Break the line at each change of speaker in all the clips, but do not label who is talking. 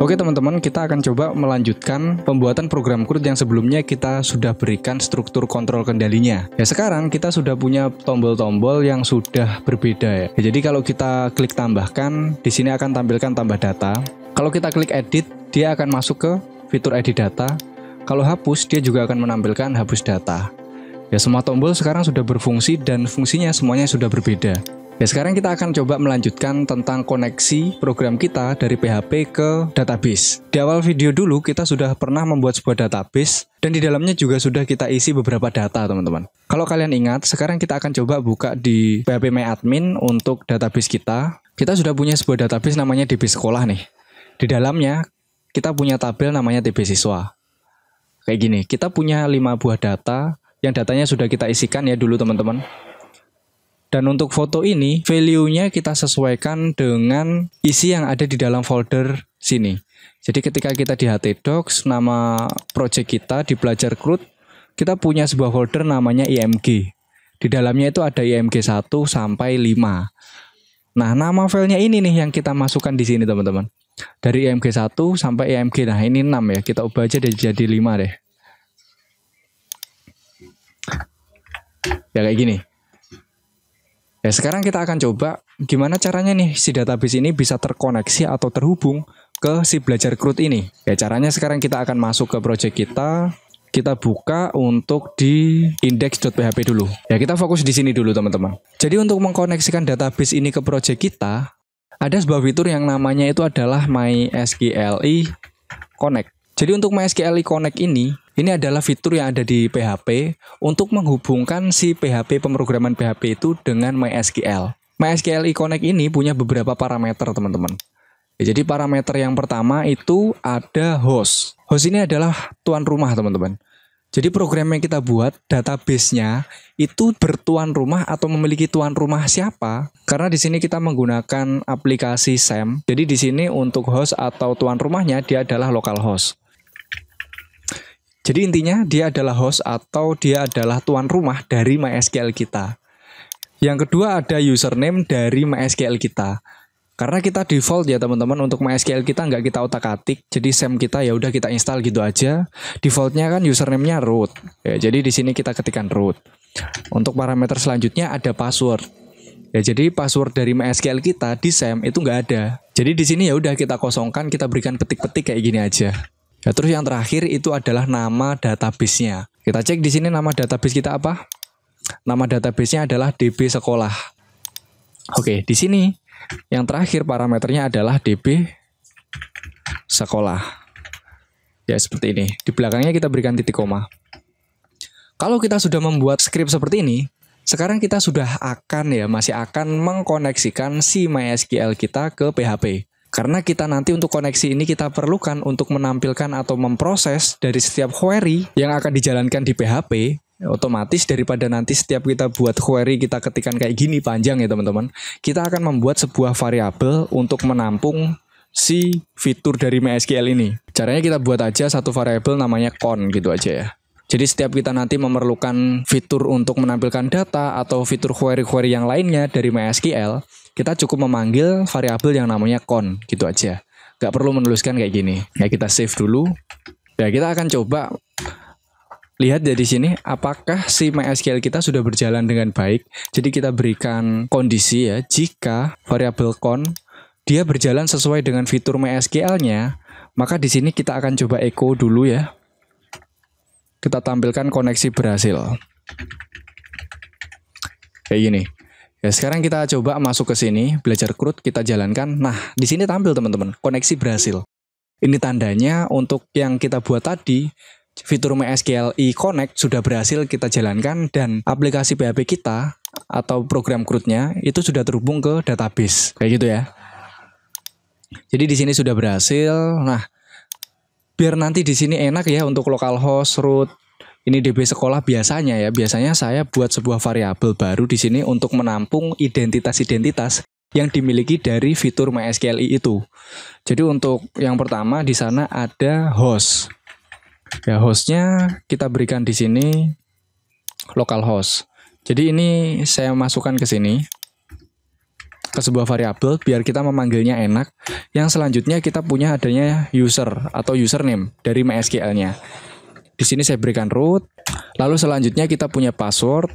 Oke teman-teman, kita akan coba melanjutkan pembuatan program CRUD yang sebelumnya kita sudah berikan struktur kontrol kendalinya. Ya sekarang kita sudah punya tombol-tombol yang sudah berbeda ya. Jadi kalau kita klik tambahkan, di sini akan tampilkan tambah data. Kalau kita klik edit, dia akan masuk ke fitur edit data. Kalau hapus, dia juga akan menampilkan hapus data. Ya semua tombol sekarang sudah berfungsi dan fungsinya semuanya sudah berbeda. Ya sekarang kita akan coba melanjutkan tentang koneksi program kita dari PHP ke database. Di awal video dulu kita sudah pernah membuat sebuah database dan di dalamnya juga sudah kita isi beberapa data teman-teman. Kalau kalian ingat, sekarang kita akan coba buka di PHP My Admin untuk database kita. Kita sudah punya sebuah database namanya DB Sekolah nih. Di dalamnya kita punya tabel namanya DB Siswa. Kayak gini, kita punya 5 buah data yang datanya sudah kita isikan ya dulu teman-teman. Dan untuk foto ini, value-nya kita sesuaikan dengan isi yang ada di dalam folder sini. Jadi ketika kita di htdocs, nama project kita di belajar CRUD, kita punya sebuah folder namanya img. Di dalamnya itu ada img 1 sampai 5. Nah, nama filenya ini nih yang kita masukkan di sini teman-teman. Dari img 1 sampai img, nah ini 6 ya, kita ubah aja jadi 5 deh. Ya kayak gini. Ya sekarang kita akan coba gimana caranya nih si database ini bisa terkoneksi atau terhubung ke si belajar CRUD ini. Ya caranya sekarang kita akan masuk ke project kita buka untuk di index.php dulu. Ya kita fokus di sini dulu teman-teman. Jadi untuk mengkoneksikan database ini ke project kita, ada sebuah fitur yang namanya itu adalah MySQLi Connect. Jadi untuk MySQLi Connect ini adalah fitur yang ada di PHP untuk menghubungkan si PHP pemrograman PHP itu dengan MySQL. MySQLi Connect ini punya beberapa parameter teman-teman. Ya, jadi parameter yang pertama itu ada host. Host ini adalah tuan rumah teman-teman. Jadi program yang kita buat, database-nya itu bertuan rumah atau memiliki tuan rumah siapa? Karena di sini kita menggunakan aplikasi SAM. Jadi di sini untuk host atau tuan rumahnya dia adalah localhost. Jadi intinya dia adalah host atau dia adalah tuan rumah dari MySQL kita. Yang kedua ada username dari MySQL kita. Karena kita default ya teman-teman untuk MySQL kita nggak kita otak-atik. Jadi SAM kita ya udah kita install gitu aja. Defaultnya kan username-nya root. Ya, jadi di sini kita ketikkan root. Untuk parameter selanjutnya ada password. Ya jadi password dari MySQL kita di SAM itu nggak ada. Jadi di sini ya udah kita kosongkan, kita berikan petik-petik kayak gini aja. Ya, terus yang terakhir itu adalah nama database-nya. Kita cek di sini nama database kita apa? Nama database-nya adalah DB Sekolah. Oke, di sini yang terakhir parameternya adalah DB Sekolah. Ya, seperti ini. Di belakangnya kita berikan titik koma. Kalau kita sudah membuat script seperti ini, sekarang kita sudah masih akan mengkoneksikan si MySQL kita ke PHP. Karena kita nanti untuk koneksi ini kita perlukan untuk menampilkan atau memproses dari setiap query yang akan dijalankan di PHP, otomatis daripada nanti setiap kita buat query kita ketikkan kayak gini panjang ya teman-teman, kita akan membuat sebuah variabel untuk menampung si fitur dari MySQL ini. Caranya kita buat aja satu variabel namanya con gitu aja ya. Jadi setiap kita nanti memerlukan fitur untuk menampilkan data atau fitur query-query yang lainnya dari MySQL, kita cukup memanggil variabel yang namanya con gitu aja. Gak perlu menuliskan kayak gini. Ya kita save dulu. Ya kita akan coba lihat dari sini apakah si MySQL kita sudah berjalan dengan baik. Jadi kita berikan kondisi ya, jika variabel con dia berjalan sesuai dengan fitur MySQL-nya, maka di sini kita akan coba echo dulu ya. Kita tampilkan koneksi berhasil. Kayak gini. Ya, sekarang kita coba masuk ke sini, belajar CRUD, kita jalankan. Nah, di sini tampil teman-teman, koneksi berhasil. Ini tandanya untuk yang kita buat tadi, fitur MySQLi Connect sudah berhasil kita jalankan dan aplikasi PHP kita atau program CRUD-nya itu sudah terhubung ke database. Kayak gitu ya. Jadi di sini sudah berhasil. Nah, biar nanti di sini enak ya untuk localhost, root, ini DB Sekolah biasanya saya buat sebuah variabel baru di sini untuk menampung identitas-identitas yang dimiliki dari fitur MySQLi itu. Jadi untuk yang pertama di sana ada host. Ya hostnya kita berikan di sini localhost. Jadi ini saya masukkan ke sini. ke sebuah variabel biar kita memanggilnya enak. Yang selanjutnya kita punya adanya user atau username dari MySQL-nya. Di sini saya berikan root. Lalu selanjutnya kita punya password.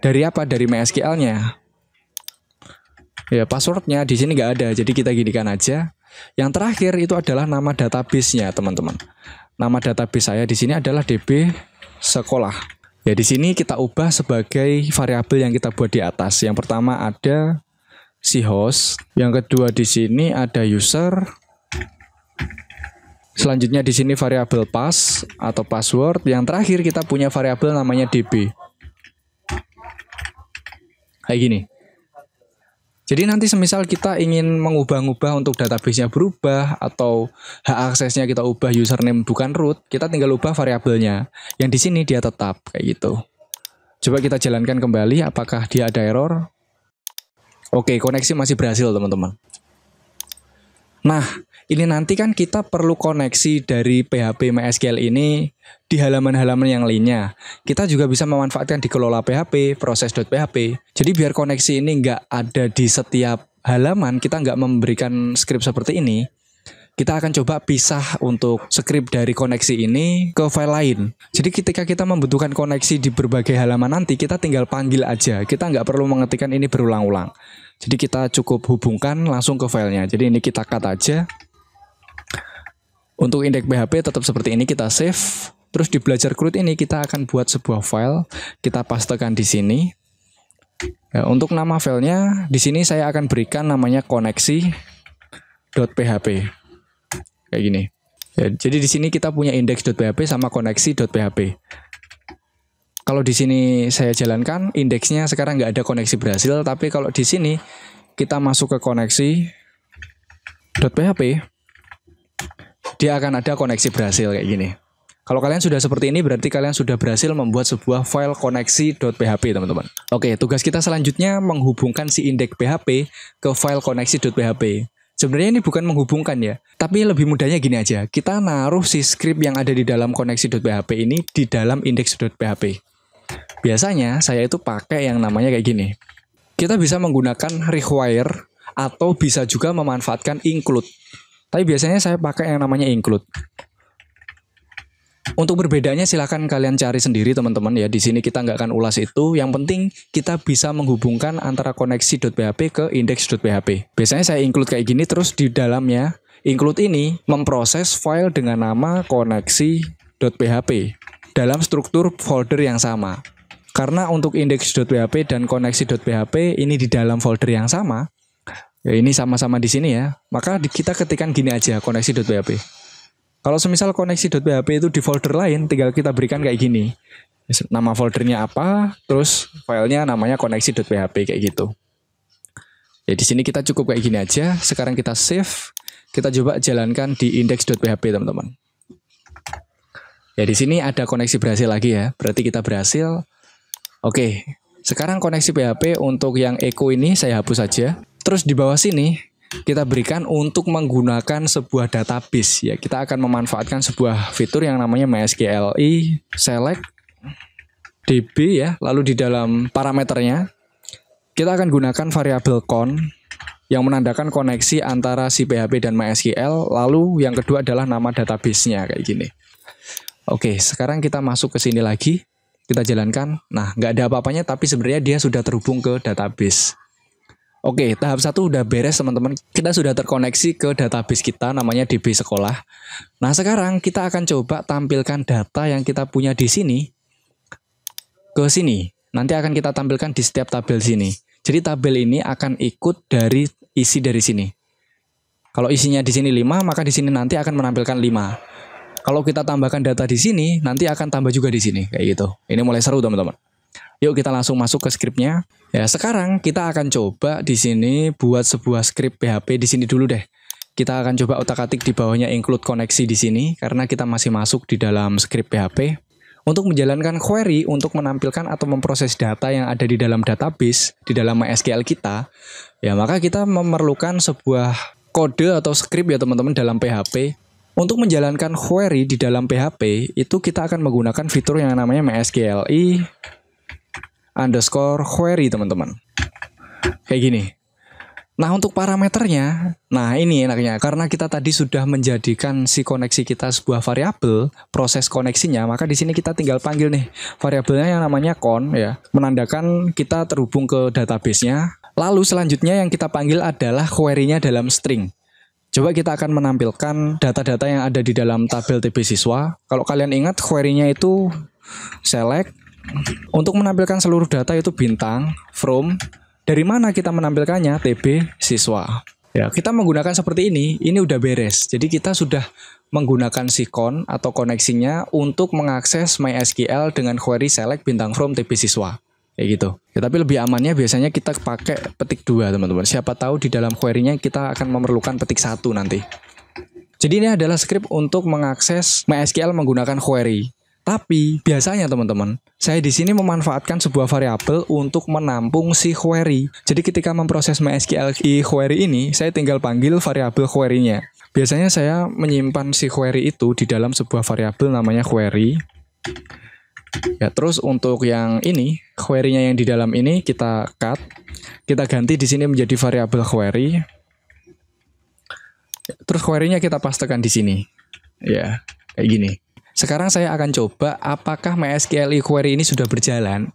Dari apa? Dari MySQL-nya. Ya, passwordnya di sini nggak ada, jadi kita ginikan aja. Yang terakhir itu adalah nama database-nya, teman-teman. Nama database saya di sini adalah DB sekolah. Ya, di sini kita ubah sebagai variabel yang kita buat di atas. Yang pertama ada si host, yang kedua di sini ada user. Selanjutnya di sini variabel pass atau password. Yang terakhir kita punya variabel namanya DB. Kayak gini. Jadi nanti semisal kita ingin mengubah-ubah untuk database-nya berubah atau hak aksesnya kita ubah username bukan root, kita tinggal ubah variabelnya. Yang di sini dia tetap kayak gitu. Coba kita jalankan kembali apakah dia ada error. Oke, koneksi masih berhasil, teman-teman. Nah, ini nanti kan kita perlu koneksi dari PHP MySQL ini di halaman-halaman yang lainnya. Kita juga bisa memanfaatkan di kelola PHP, proses.php. Jadi biar koneksi ini nggak ada di setiap halaman, kita nggak memberikan script seperti ini. Kita akan coba pisah untuk script dari koneksi ini ke file lain. Jadi ketika kita membutuhkan koneksi di berbagai halaman nanti, kita tinggal panggil aja. Kita nggak perlu mengetikkan ini berulang-ulang. Jadi kita cukup hubungkan langsung ke filenya. Jadi ini kita cut aja. Untuk indeks PHP tetap seperti ini, kita save. Terus di belajar CRUD ini kita akan buat sebuah file. Kita pastekan di sini. Ya, untuk nama filenya di sini saya akan berikan namanya koneksi.php. Kayak gini. Ya, jadi di sini kita punya index.php sama koneksi.php. Kalau di sini saya jalankan, indeksnya sekarang nggak ada koneksi berhasil, tapi kalau di sini kita masuk ke koneksi.php, dia akan ada koneksi berhasil kayak gini. Kalau kalian sudah seperti ini, berarti kalian sudah berhasil membuat sebuah file koneksi.php, teman-teman. Oke, tugas kita selanjutnya menghubungkan si indeks PHP ke file koneksi.php. Sebenarnya ini bukan menghubungkan ya, tapi lebih mudahnya gini aja. Kita naruh si script yang ada di dalam koneksi.php ini di dalam index.php. Biasanya saya itu pakai yang namanya kayak gini. Kita bisa menggunakan require atau bisa juga memanfaatkan include. Tapi biasanya saya pakai yang namanya include. Untuk berbedanya silahkan kalian cari sendiri teman-teman ya. Di sini kita nggak akan ulas itu. Yang penting kita bisa menghubungkan antara koneksi.php ke index.php. Biasanya saya include kayak gini, terus di dalamnya include ini memproses file dengan nama koneksi.php dalam struktur folder yang sama. Karena untuk index.php dan koneksi.php ini di dalam folder yang sama, ya ini sama-sama di sini ya, maka kita ketikkan gini aja, koneksi.php. Kalau semisal koneksi.php itu di folder lain, tinggal kita berikan kayak gini. Nama foldernya apa, terus filenya namanya koneksi.php kayak gitu. Ya di sini kita cukup kayak gini aja. Sekarang kita save, kita coba jalankan di index.php teman-teman. Ya di sini ada koneksi berhasil lagi ya, berarti kita berhasil. Oke, sekarang koneksi PHP untuk yang echo ini saya hapus saja. Terus di bawah sini kita berikan untuk menggunakan sebuah database ya. Kita akan memanfaatkan sebuah fitur yang namanya MySQLi select db ya. Lalu di dalam parameternya kita akan gunakan variabel con yang menandakan koneksi antara si PHP dan MySQL. Lalu yang kedua adalah nama database-nya kayak gini. Oke, sekarang kita masuk ke sini lagi. Kita jalankan. Nah, nggak ada apa-apanya, tapi sebenarnya dia sudah terhubung ke database. Oke, tahap 1 udah beres teman-teman. Kita sudah terkoneksi ke database kita, namanya DB sekolah. Nah, sekarang kita akan coba tampilkan data yang kita punya di sini ke sini. Nanti akan kita tampilkan di setiap tabel sini. Jadi tabel ini akan ikut dari isi dari sini. Kalau isinya di sini 5, maka di sini nanti akan menampilkan 5. Kalau kita tambahkan data di sini, nanti akan tambah juga di sini, kayak gitu. Ini mulai seru teman-teman. Yuk kita langsung masuk ke scriptnya. Ya sekarang kita akan coba di sini buat sebuah script PHP di sini dulu deh. Kita akan coba otak-atik di bawahnya include koneksi di sini karena kita masih masuk di dalam script PHP. Untuk menjalankan query untuk menampilkan atau memproses data yang ada di dalam database di dalam MySQL kita, ya maka kita memerlukan sebuah kode atau script ya teman-teman dalam PHP. Untuk menjalankan query di dalam PHP, itu kita akan menggunakan fitur yang namanya MySQLi_query teman-teman. Kayak gini. Nah, untuk parameternya, nah ini enaknya karena kita tadi sudah menjadikan si koneksi kita sebuah variabel, proses koneksinya, maka di sini kita tinggal panggil nih variabelnya yang namanya con ya, menandakan kita terhubung ke database-nya. Lalu selanjutnya yang kita panggil adalah query-nya dalam string. Coba kita akan menampilkan data-data yang ada di dalam tabel TB siswa. Kalau kalian ingat query-nya itu select, untuk menampilkan seluruh data itu bintang, from. Dari mana kita menampilkannya? TB siswa. Ya, kita menggunakan seperti ini udah beres. Jadi kita sudah menggunakan si con atau koneksinya untuk mengakses MySQL dengan query select bintang from TB siswa. Kayak gitu. Ya, tapi lebih amannya biasanya kita pakai petik 2, teman-teman. Siapa tahu di dalam query-nya kita akan memerlukan petik 1 nanti. Jadi ini adalah script untuk mengakses MySQL menggunakan query. Tapi biasanya teman-teman, saya di sini memanfaatkan sebuah variabel untuk menampung si query. Jadi ketika memproses MySQL query ini, saya tinggal panggil variabel query-nya. Biasanya saya menyimpan si query itu di dalam sebuah variabel namanya query. Ya, terus untuk yang ini, query-nya yang di dalam ini kita cut. Kita ganti di sini menjadi variabel query. Terus query-nya kita pastekan di sini. Ya, kayak gini. Sekarang saya akan coba apakah MySQL query ini sudah berjalan.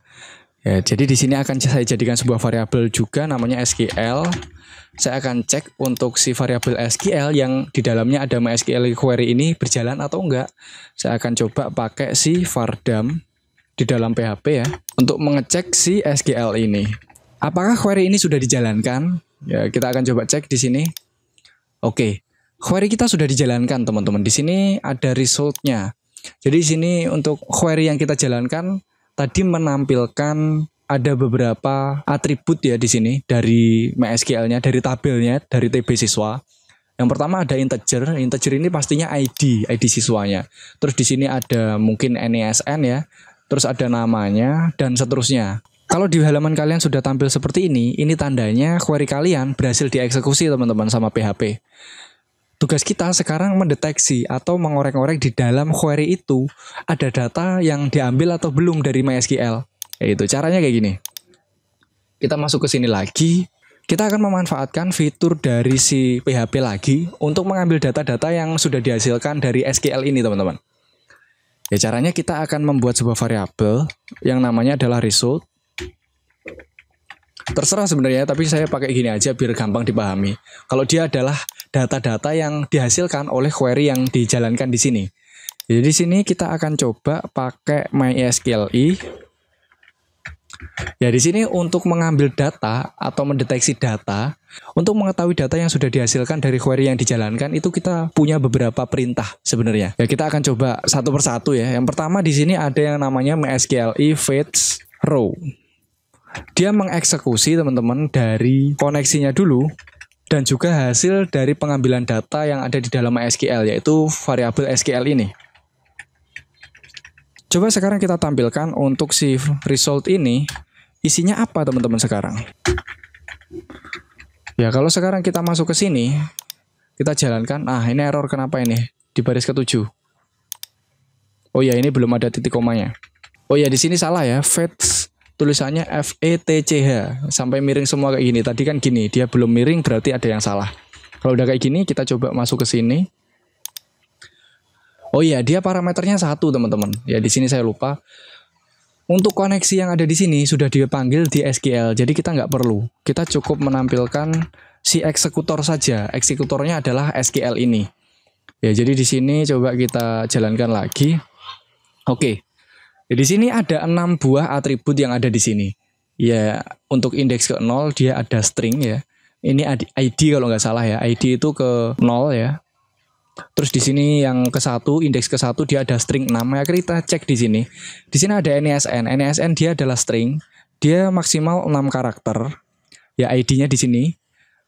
Ya, jadi di sini akan saya jadikan sebuah variabel juga namanya SQL. Saya akan cek untuk si variabel SQL yang di dalamnya ada MySQL query ini berjalan atau enggak. Saya akan coba pakai si vardam di dalam PHP ya untuk mengecek si SQL ini. Apakah query ini sudah dijalankan? Ya, kita akan coba cek di sini. Oke. Query kita sudah dijalankan, teman-teman. Di sini ada result-nya. Jadi di sini untuk query yang kita jalankan tadi menampilkan ada beberapa atribut ya di sini dari MySQL-nya, dari tabelnya, dari TB siswa. Yang pertama ada integer. Integer ini pastinya ID siswanya. Terus di sini ada mungkin NISN ya. Terus ada namanya dan seterusnya. Kalau di halaman kalian sudah tampil seperti ini tandanya query kalian berhasil dieksekusi teman-teman sama PHP. Tugas kita sekarang mendeteksi atau mengorek-ngorek di dalam query itu ada data yang diambil atau belum dari MySQL. Itu caranya kayak gini. Kita masuk ke sini lagi. Kita akan memanfaatkan fitur dari si PHP lagi untuk mengambil data-data yang sudah dihasilkan dari SQL ini, teman-teman. Ya, caranya kita akan membuat sebuah variabel yang namanya adalah result. Terserah sebenarnya, tapi saya pakai gini aja biar gampang dipahami. Kalau dia adalah data-data yang dihasilkan oleh query yang dijalankan di sini. Jadi di sini kita akan coba pakai MySQL. Ya, di sini untuk mengambil data atau mendeteksi data, untuk mengetahui data yang sudah dihasilkan dari query yang dijalankan itu kita punya beberapa perintah sebenarnya. Ya, kita akan coba satu persatu ya. Yang pertama di sini ada yang namanya MySQL fetch row. Dia mengeksekusi teman-teman dari koneksinya dulu dan juga hasil dari pengambilan data yang ada di dalam MySQL, yaitu variabel SQL ini. Coba sekarang kita tampilkan untuk si result ini isinya apa teman-teman sekarang. Ya, kalau sekarang kita masuk ke sini, kita jalankan. Ah, ini error kenapa ini? Di baris ke-7. Oh ya, ini belum ada titik komanya. Oh ya, di sini salah ya. Fetch tulisannya FETCH sampai miring semua kayak gini. Tadi kan gini, dia belum miring berarti ada yang salah. Kalau udah kayak gini, kita coba masuk ke sini. Oh iya, dia parameternya 1, teman-teman. Ya, di sini saya lupa. Untuk koneksi yang ada di sini sudah dipanggil di SQL, jadi kita nggak perlu. Kita cukup menampilkan si eksekutor saja. Eksekutornya adalah SQL ini. Ya, jadi di sini coba kita jalankan lagi. Oke. Di sini ada 6 buah atribut yang ada di sini. Ya, untuk indeks ke-0 dia ada string ya. Ini ID kalau nggak salah ya. ID itu ke 0 ya. Terus di sini yang ke-1, indeks ke-1 dia ada string 6. Ya, kita cek di sini. Di sini ada NISN. NISN dia adalah string. Dia maksimal 6 karakter. Ya, ID-nya di sini.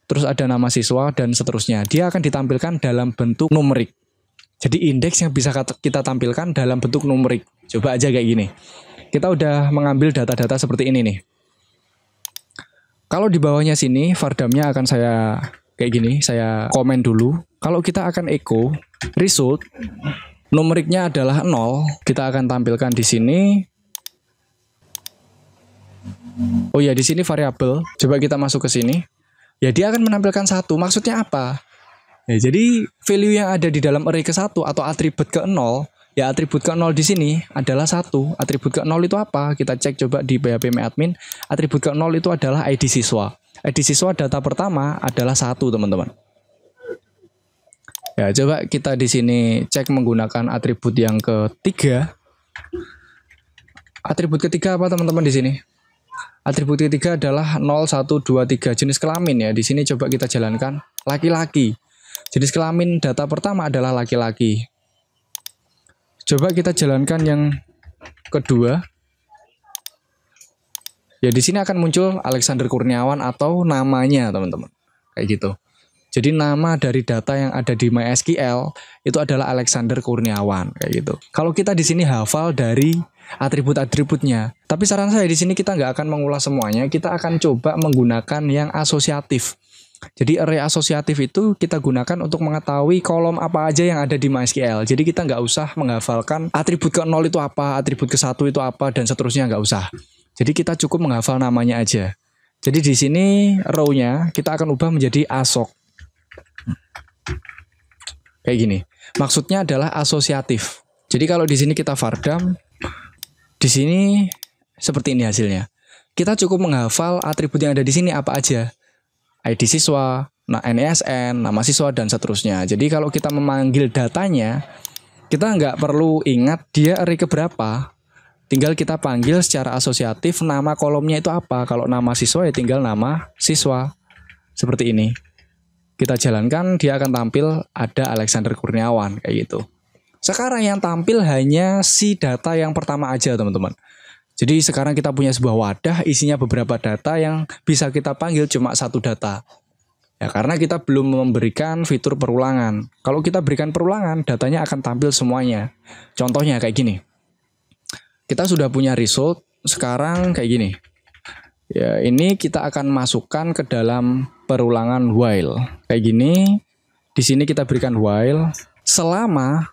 Terus ada nama siswa dan seterusnya. Dia akan ditampilkan dalam bentuk numerik. Jadi indeks yang bisa kita tampilkan dalam bentuk numerik. Coba aja kayak gini. Kita udah mengambil data-data seperti ini nih. Kalau di bawahnya sini, vardamnya akan saya kayak gini. Saya komen dulu. Kalau kita akan echo result, numeriknya adalah 0. Kita akan tampilkan di sini. Oh ya, di sini variabel. Coba kita masuk ke sini. ya dia akan menampilkan 1. Maksudnya apa? Ya, jadi value yang ada di dalam array ke-1 atau atribut ke-0, ya atribut ke-0 di sini adalah 1. Atribut ke-0 itu apa? Kita cek coba di PHP MyAdmin. Atribut ke-0 itu adalah ID siswa. ID siswa data pertama adalah 1, teman-teman. Ya, coba kita di sini cek menggunakan atribut yang ketiga. Atribut ketiga apa, teman-teman, di sini? Atribut ketiga adalah 0, 1, 2, 3 jenis kelamin ya. Di sini coba kita jalankan laki-laki. Jenis kelamin data pertama adalah laki-laki. Coba kita jalankan yang kedua. Ya, di sini akan muncul Alexander Kurniawan atau namanya, teman-teman. Kayak gitu. Jadi nama dari data yang ada di MySQL itu adalah Alexander Kurniawan, kayak gitu. Kalau kita di sini hafal dari atribut-atributnya. Tapi saran saya di sini kita nggak akan mengulas semuanya. Kita akan coba menggunakan yang asosiatif. Jadi array asosiatif itu kita gunakan untuk mengetahui kolom apa aja yang ada di MySQL. Jadi kita nggak usah menghafalkan atribut ke-0 itu apa, atribut ke-1 itu apa, dan seterusnya, nggak usah. Jadi kita cukup menghafal namanya aja. Jadi di sini row-nya kita akan ubah menjadi asok. Kayak gini. Maksudnya adalah asosiatif. Jadi kalau di sini kita vardam, di sini seperti ini hasilnya. Kita cukup menghafal atribut yang ada di sini apa aja. ID siswa, NISN, nama siswa, dan seterusnya. Jadi kalau kita memanggil datanya, kita nggak perlu ingat dia array keberapa. Tinggal kita panggil secara asosiatif nama kolomnya itu apa. Kalau nama siswa ya tinggal nama siswa. Seperti ini. Kita jalankan, dia akan tampil ada Alexander Kurniawan, kayak gitu. Sekarang yang tampil hanya si data yang pertama aja, teman-teman. Jadi sekarang kita punya sebuah wadah isinya beberapa data yang bisa kita panggil cuma 1 data. Ya, karena kita belum memberikan fitur perulangan. Kalau kita berikan perulangan, datanya akan tampil semuanya. Contohnya kayak gini. Kita sudah punya result, sekarang kayak gini. Ya, ini kita akan masukkan ke dalam perulangan while. Kayak gini. Di sini kita berikan while selama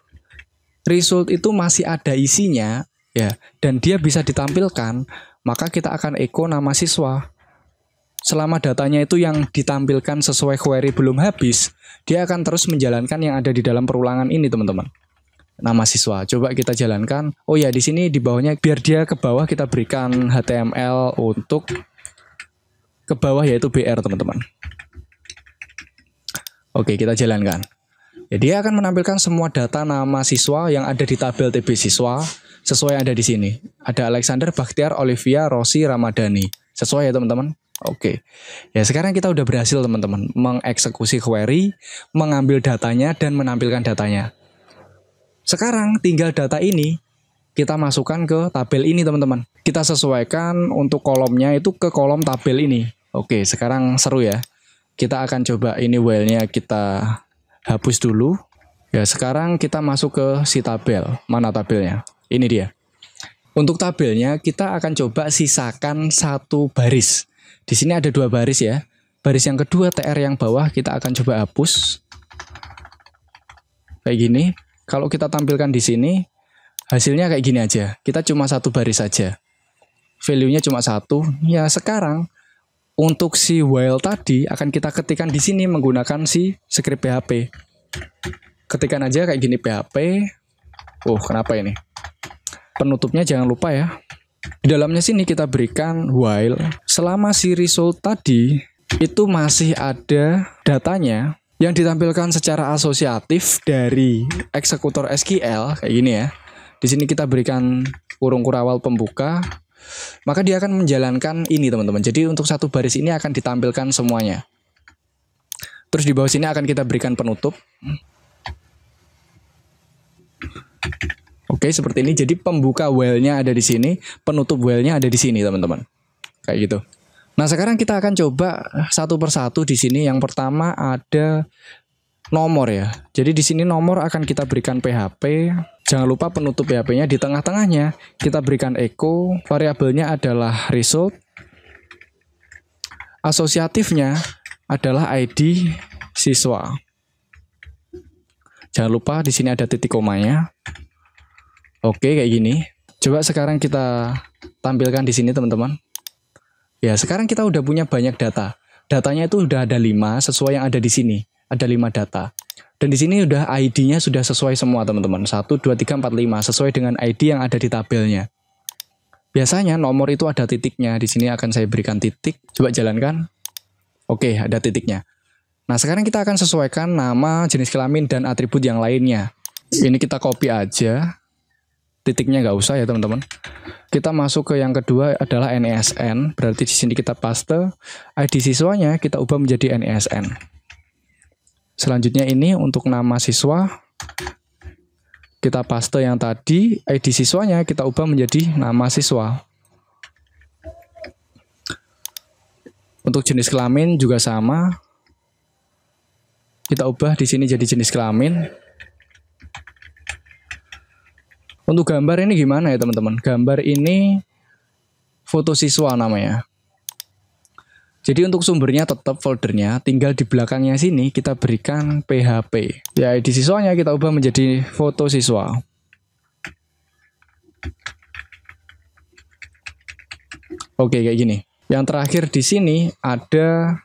result itu masih ada isinya. Ya, dan dia bisa ditampilkan, maka kita akan echo nama siswa. Selama datanya itu yang ditampilkan sesuai query belum habis, dia akan terus menjalankan yang ada di dalam perulangan ini, teman-teman. Nama siswa. Coba kita jalankan. Oh ya, di sini di bawahnya biar dia ke bawah kita berikan HTML untuk ke bawah yaitu BR, teman-teman. Oke, kita jalankan. Ya, dia akan menampilkan semua data nama siswa yang ada di tabel TB siswa. Sesuai yang ada di sini. Ada Alexander, Bakhtiar, Olivia, Rosi, Ramadhani. Sesuai ya, teman-teman? Oke. Ya, sekarang kita udah berhasil, teman-teman, mengeksekusi query, mengambil datanya, dan menampilkan datanya. Sekarang tinggal data ini kita masukkan ke tabel ini, teman-teman. Kita sesuaikan untuk kolomnya itu ke kolom tabel ini. Oke, sekarang seru ya. Kita akan coba ini while-nya kita hapus dulu. Ya, sekarang kita masuk ke si tabel. Mana tabelnya? Ini dia. Untuk tabelnya kita akan coba sisakan 1 baris. Di sini ada 2 baris ya. Baris yang kedua TR yang bawah kita akan coba hapus. Kayak gini. Kalau kita tampilkan di sini hasilnya kayak gini aja. Kita cuma 1 baris saja. Value-nya cuma 1. Ya, sekarang untuk si while tadi akan kita ketikkan di sini menggunakan si script PHP. Ketikkan aja kayak gini PHP. Oh, kenapa ini? Penutupnya jangan lupa ya. Di dalamnya sini kita berikan while selama si result tadi itu masih ada datanya yang ditampilkan secara asosiatif dari eksekutor SQL kayak gini ya. Di sini kita berikan kurung kurawal pembuka, maka dia akan menjalankan ini, teman-teman. Jadi untuk 1 baris ini akan ditampilkan semuanya. Terus di bawah sini akan kita berikan penutup. Oke, seperti ini. Jadi pembuka while-nya ada di sini, penutup while-nya ada di sini, teman-teman. Kayak gitu. Nah, sekarang kita akan coba satu persatu di sini. Yang pertama ada nomor ya. Jadi di sini nomor akan kita berikan PHP. Jangan lupa penutup PHP-nya di tengah-tengahnya kita berikan echo. Variabelnya adalah result. Asosiatifnya adalah ID siswa. Jangan lupa di sini ada titik komanya. Oke, kayak gini. Coba sekarang kita tampilkan di sini, teman-teman. Ya, sekarang kita udah punya banyak data. datanya itu udah ada 5 sesuai yang ada di sini. Ada 5 data. Dan di sini udah ID-nya sudah sesuai semua teman-teman. 1, 2, 3, 4, 5 sesuai dengan ID yang ada di tabelnya. Biasanya nomor itu ada titiknya. Di sini akan saya berikan titik. Coba jalankan. Oke, ada titiknya. Nah, sekarang kita akan sesuaikan nama, jenis kelamin, dan atribut yang lainnya. Ini kita copy aja. Titiknya nggak usah ya teman-teman. Kita masuk ke yang kedua adalah NISN. Berarti di sini kita paste. ID siswanya kita ubah menjadi NISN. Selanjutnya ini untuk nama siswa. Kita paste yang tadi, ID siswanya kita ubah menjadi nama siswa. Untuk jenis kelamin juga sama. Kita ubah di sini jadi jenis kelamin. Untuk gambar ini gimana ya teman-teman? Gambar ini foto siswa namanya. Jadi untuk sumbernya tetap foldernya, tinggal di belakangnya sini kita berikan PHP. Ya, ID siswanya kita ubah menjadi foto siswa. Oke, kayak gini. Yang terakhir di sini ada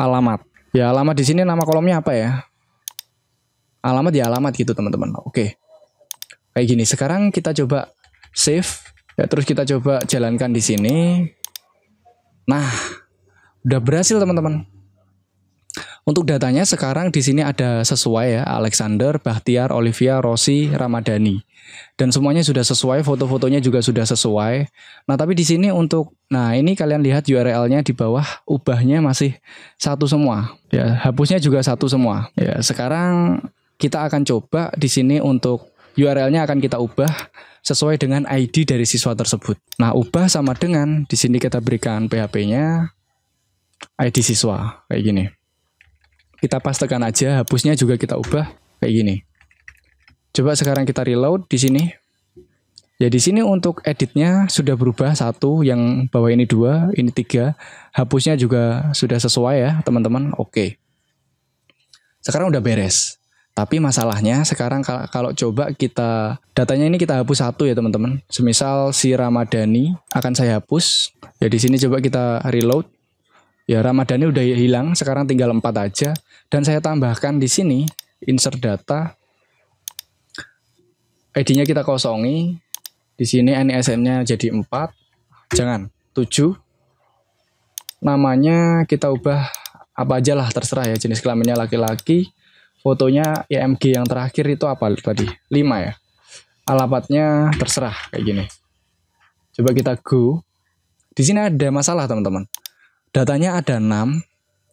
alamat. Ya, alamat di sini nama kolomnya apa ya? Alamat ya alamat gitu teman-teman. Oke. Kayak gini. Sekarang kita coba save. Ya, terus kita coba jalankan di sini. Nah, udah berhasil teman-teman. Untuk datanya sekarang di sini ada sesuai ya, Alexander, Bahtiar, Olivia, Rosi, Ramadhani. Dan semuanya sudah sesuai, foto-fotonya juga sudah sesuai. Nah, tapi di sini nah ini kalian lihat URL-nya di bawah, ubahnya masih satu semua. Ya, hapusnya juga satu semua. Ya, sekarang kita akan coba di sini untuk URL-nya akan kita ubah sesuai dengan ID dari siswa tersebut. Nah, ubah sama dengan di sini kita berikan PHP-nya. ID siswa kayak gini. Kita pastekan aja, hapusnya juga kita ubah kayak gini. Coba sekarang kita reload di sini. Ya di sini untuk editnya sudah berubah, 1, yang bawah ini 2, ini 3. Hapusnya juga sudah sesuai ya teman-teman. Oke. Sekarang udah beres. Tapi masalahnya sekarang kalau coba datanya ini kita hapus 1 ya teman-teman. Semisal si Ramadhani akan saya hapus. Ya di sini coba kita reload. Ya, Ramadhani udah hilang, sekarang tinggal 4 aja. Dan saya tambahkan di sini, insert data. ID-nya kita kosongi. Di sini NISN-nya jadi 4. Jangan, 7. Namanya kita ubah apa aja lah, terserah ya. Jenis kelaminnya laki-laki. Fotonya IMG yang terakhir itu apa tadi? 5 ya. Alamatnya terserah, kayak gini. Coba kita go. Di sini ada masalah teman-teman. Datanya ada 6,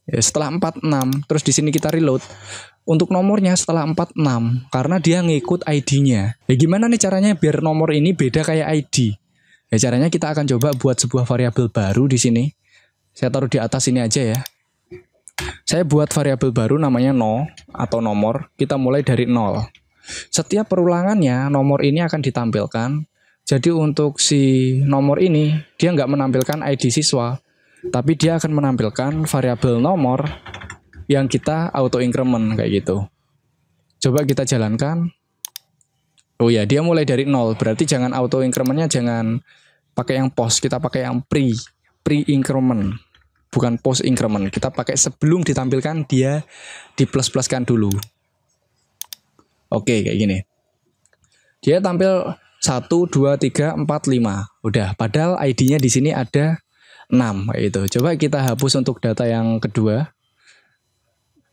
ya, setelah 46, terus di sini kita reload. Untuk nomornya setelah 46, karena dia ngikut ID-nya. Ya gimana nih caranya biar nomor ini beda kayak ID? Ya caranya kita akan coba buat sebuah variabel baru di sini. Saya taruh di atas ini aja ya. Saya buat variabel baru namanya no atau nomor. Kita mulai dari 0. Setiap perulangannya nomor ini akan ditampilkan. Jadi untuk si nomor ini dia nggak menampilkan ID siswa. Tapi dia akan menampilkan variabel nomor yang kita auto increment kayak gitu. Coba kita jalankan. Oh ya, dia mulai dari 0. Berarti jangan auto incrementnya jangan pakai yang post, kita pakai yang pre increment. Bukan post increment. Kita pakai sebelum ditampilkan dia di plus-pluskan dulu. Oke, kayak gini. Dia tampil 1 2 3 4 5. Udah, padahal ID-nya di sini ada 6 itu. Coba kita hapus untuk data yang kedua.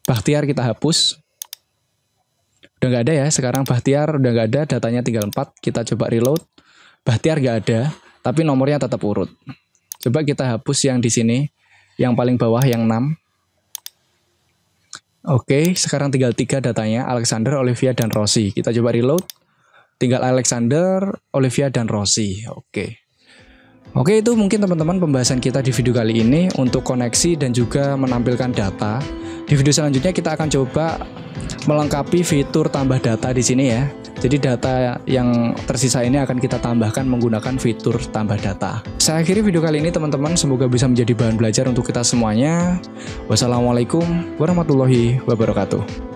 Bahtiar kita hapus. Udah nggak ada ya. Sekarang Bahtiar udah nggak ada. Datanya tinggal 4. Kita coba reload. Bahtiar nggak ada. Tapi nomornya tetap urut. Coba kita hapus yang di sini. Yang paling bawah yang 6. Oke. Sekarang tinggal 3 datanya. Alexander, Olivia, dan Rosi. Kita coba reload. Tinggal Alexander, Olivia, dan Rosi. Oke, itu mungkin teman-teman pembahasan kita di video kali ini untuk koneksi dan juga menampilkan data. Di video selanjutnya kita akan coba melengkapi fitur tambah data di sini ya. Jadi data yang tersisa ini akan kita tambahkan menggunakan fitur tambah data. Saya akhiri video kali ini teman-teman, semoga bisa menjadi bahan belajar untuk kita semuanya. Wassalamualaikum warahmatullahi wabarakatuh.